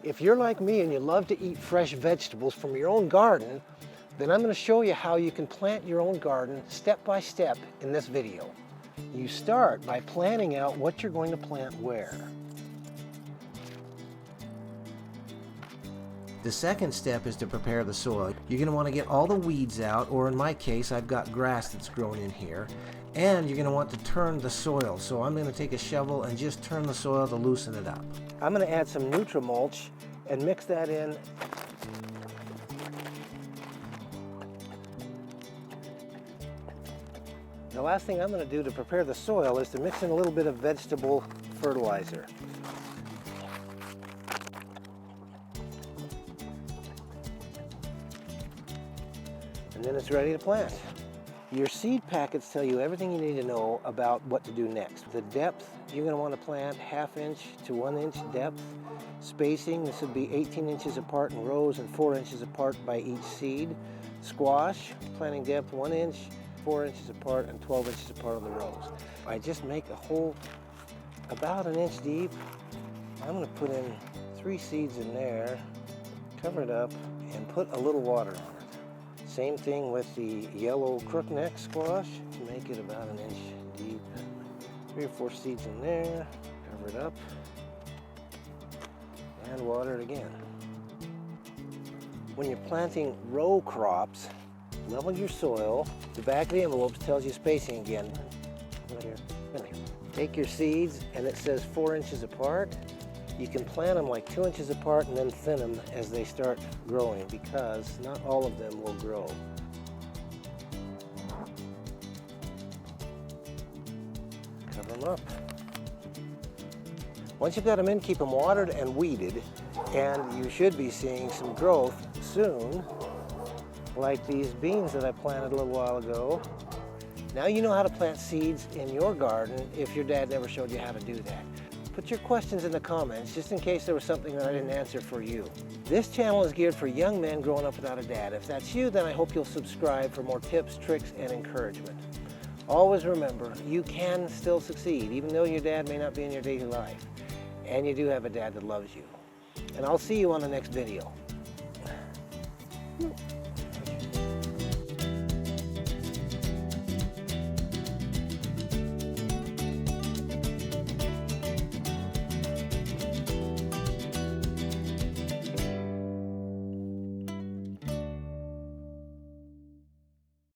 If you're like me and you love to eat fresh vegetables from your own garden, then I'm going to show you how you can plant your own garden step by step in this video. You start by planning out what you're going to plant where. The second step is to prepare the soil. You're going to want to get all the weeds out, or in my case, I've got grass that's grown in here. And you're going to want to turn the soil. So I'm going to take a shovel and just turn the soil to loosen it up. I'm going to add some Nutri-Mulch and mix that in. The last thing I'm going to do to prepare the soil is to mix in a little bit of vegetable fertilizer. And then it's ready to plant. Your seed packets tell you everything you need to know about what to do next. The depth, you're going to want to plant 1/2 inch to 1 inch depth. Spacing, this would be 18 inches apart in rows and 4 inches apart by each seed. Squash, planting depth 1 inch, 4 inches apart and 12 inches apart on the rows. I just make a hole about 1 inch deep. I'm going to put in 3 seeds in there, cover it up, and put a little water on it. Same thing with the yellow crookneck squash. Make it about 1 inch deep. 3 or 4 seeds in there, cover it up, and water it again. When you're planting row crops, level your soil. The back of the envelope tells you spacing again. Take your seeds, and it says 4 inches apart. You can plant them like 2 inches apart and then thin them as they start growing, because not all of them will grow. Cover them up. Once you've got them in, keep them watered and weeded, and you should be seeing some growth soon, like these beans that I planted a little while ago. Now you know how to plant seeds in your garden if your dad never showed you how to do that. Put your questions in the comments, just in case there was something that I didn't answer for you. This channel is geared for young men growing up without a dad. If that's you, then I hope you'll subscribe for more tips, tricks, and encouragement. Always remember, you can still succeed, even though your dad may not be in your daily life. And you do have a dad that loves you. And I'll see you on the next video.